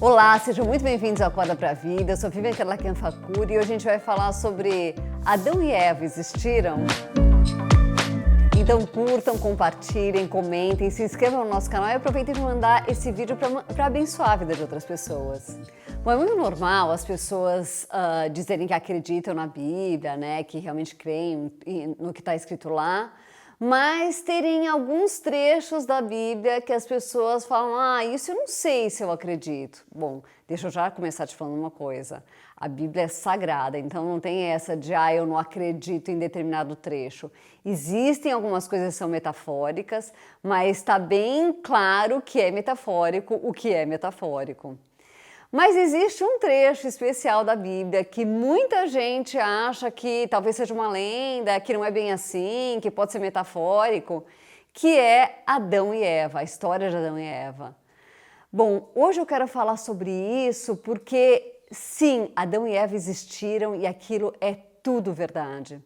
Olá, sejam muito bem-vindos ao Acorda pra Vida. Eu sou Vivian Kerlakian Facuri e hoje a gente vai falar sobre Adão e Eva existiram? Então curtam, compartilhem, comentem, se inscrevam no nosso canal e aproveitem para mandar esse vídeo para abençoar a vida de outras pessoas. Bom, é muito normal as pessoas dizerem que acreditam na Bíblia, né, que realmente creem no que está escrito lá, mas terem alguns trechos da Bíblia que as pessoas falam, isso eu não sei se eu acredito. Bom, deixa eu já começar te falando uma coisa. A Bíblia é sagrada, então não tem essa de, eu não acredito em determinado trecho. Existem algumas coisas que são metafóricas, mas está bem claro que é metafórico o que é metafórico. Mas existe um trecho especial da Bíblia que muita gente acha que talvez seja uma lenda, que não é bem assim, que pode ser metafórico, que é Adão e Eva, a história de Adão e Eva. Bom, hoje eu quero falar sobre isso porque, sim, Adão e Eva existiram e aquilo é tudo verdade.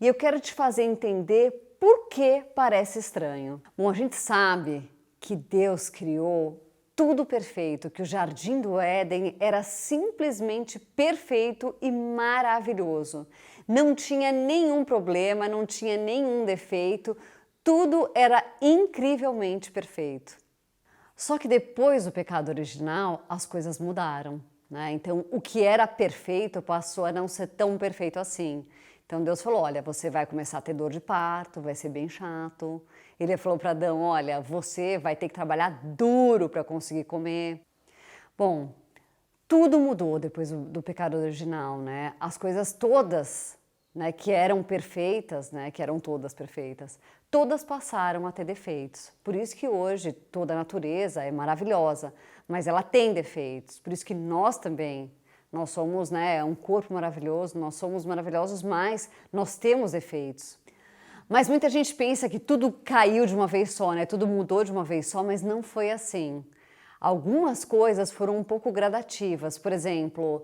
E eu quero te fazer entender por que parece estranho. Bom, a gente sabe que Deus criou tudo perfeito, que o Jardim do Éden era simplesmente perfeito e maravilhoso. Não tinha nenhum problema, não tinha nenhum defeito, tudo era incrivelmente perfeito. Só que depois do pecado original, as coisas mudaram, né? Então, o que era perfeito passou a não ser tão perfeito assim. Então Deus falou, olha, você vai começar a ter dor de parto, vai ser bem chato. Ele falou para Adão, olha, você vai ter que trabalhar duro para conseguir comer. Bom, tudo mudou depois do pecado original, né? As coisas todas, né, que eram perfeitas, né, que eram todas perfeitas, todas passaram a ter defeitos. Por isso que hoje toda a natureza é maravilhosa, mas ela tem defeitos. Por isso que nós também. Nós somos, né, um corpo maravilhoso, nós somos maravilhosos, mas nós temos defeitos. Mas muita gente pensa que tudo caiu de uma vez só, né, tudo mudou de uma vez só, mas não foi assim. Algumas coisas foram um pouco gradativas. Por exemplo,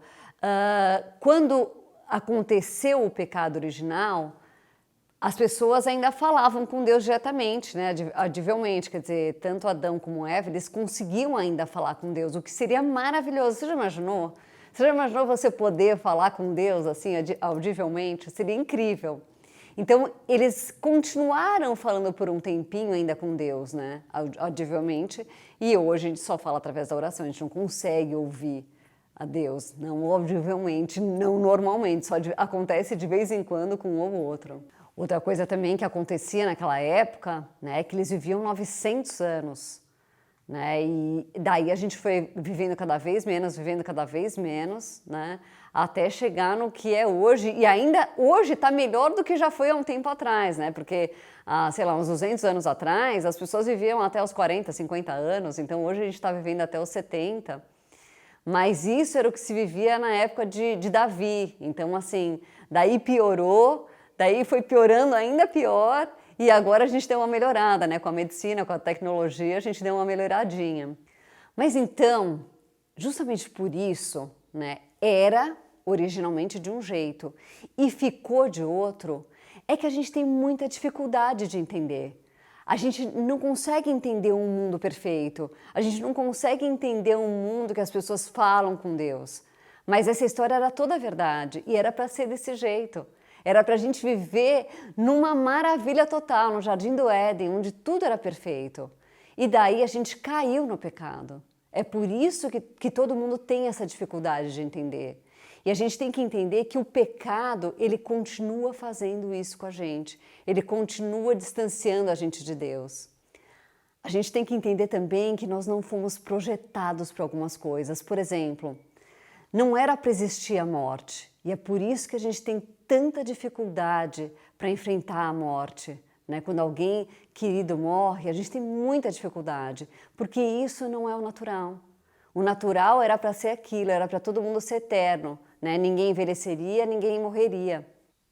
quando aconteceu o pecado original, as pessoas ainda falavam com Deus diretamente, né, audivelmente, quer dizer, tanto Adão como Eva, eles conseguiam ainda falar com Deus, o que seria maravilhoso. Você já imaginou? Você já imaginou você poder falar com Deus assim, audivelmente? Seria incrível. Então, eles continuaram falando por um tempinho ainda com Deus, né, audivelmente, e hoje a gente só fala através da oração, a gente não consegue ouvir a Deus, não audivelmente, não normalmente, só acontece de vez em quando com um ou outro. Outra coisa também que acontecia naquela época, né, é que eles viviam 900 anos. Né? E daí a gente foi vivendo cada vez menos, né? Até chegar no que é hoje, e ainda hoje está melhor do que já foi há um tempo atrás, né? Porque, sei lá, uns 200 anos atrás, as pessoas viviam até os 40, 50 anos, então hoje a gente está vivendo até os 70. Mas isso era o que se vivia na época de Davi, então assim, daí piorou, daí foi piorando ainda pior, e agora a gente deu uma melhorada, né? Com a medicina, com a tecnologia, a gente deu uma melhoradinha. Mas então, justamente por isso, né, era originalmente de um jeito e ficou de outro, é que a gente tem muita dificuldade de entender. A gente não consegue entender um mundo perfeito, a gente não consegue entender um mundo que as pessoas falam com Deus. Mas essa história era toda verdade e era para ser desse jeito. Era para a gente viver numa maravilha total, no Jardim do Éden, onde tudo era perfeito. E daí a gente caiu no pecado. É por isso que todo mundo tem essa dificuldade de entender. E a gente tem que entender que o pecado, ele continua fazendo isso com a gente. Ele continua distanciando a gente de Deus. A gente tem que entender também que nós não fomos projetados para algumas coisas. Por exemplo, não era para existir a morte. E é por isso que a gente tem tanta dificuldade para enfrentar a morte. Né? Quando alguém querido morre, a gente tem muita dificuldade, porque isso não é o natural. O natural era para ser aquilo, era para todo mundo ser eterno. Né? Ninguém envelheceria, ninguém morreria.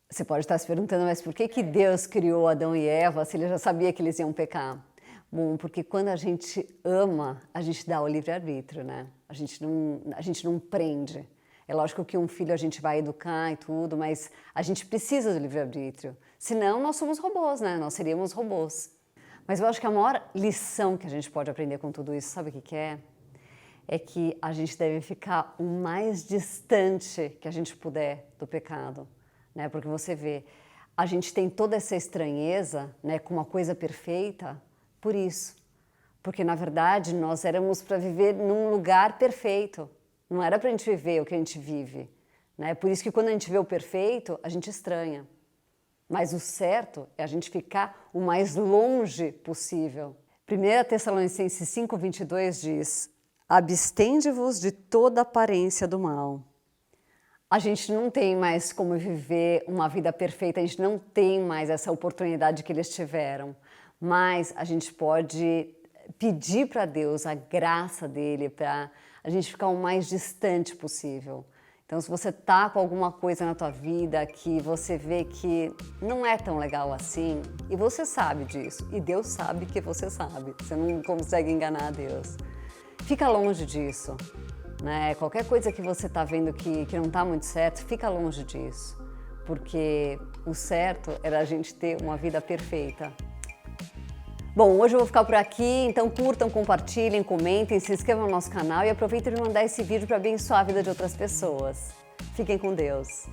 Você pode estar se perguntando, mas por que Deus criou Adão e Eva se ele já sabia que eles iam pecar? Bom, porque quando a gente ama, a gente dá o livre-arbítrio, né? A gente não prende. É lógico que um filho a gente vai educar e tudo, mas a gente precisa do livre-arbítrio. Senão nós somos robôs, né? Nós seríamos robôs. Mas eu acho que a maior lição que a gente pode aprender com tudo isso, sabe o que é? é que a gente deve ficar o mais distante que a gente puder do pecado, né? Porque você vê, a gente tem toda essa estranheza, né, com uma coisa perfeita, por isso. Porque, na verdade, nós éramos para viver num lugar perfeito. Não era para a gente viver o que a gente vive, né? Por isso que quando a gente vê o perfeito, a gente estranha. Mas o certo é a gente ficar o mais longe possível. 1 Tessalonicenses 5:22 diz: abstende-vos de toda aparência do mal. A gente não tem mais como viver uma vida perfeita, a gente não tem mais essa oportunidade que eles tiveram, mas a gente pode pedir para Deus a graça dele para a gente ficar o mais distante possível. Então, se você tá com alguma coisa na tua vida que você vê que não é tão legal assim, e você sabe disso, e Deus sabe que você sabe, você não consegue enganar a Deus. Fica longe disso, né? Qualquer coisa que você tá vendo que não tá muito certo, fica longe disso, porque o certo era a gente ter uma vida perfeita. Bom, hoje eu vou ficar por aqui, então curtam, compartilhem, comentem, se inscrevam no nosso canal e aproveitem de mandar esse vídeo para abençoar a vida de outras pessoas. Fiquem com Deus!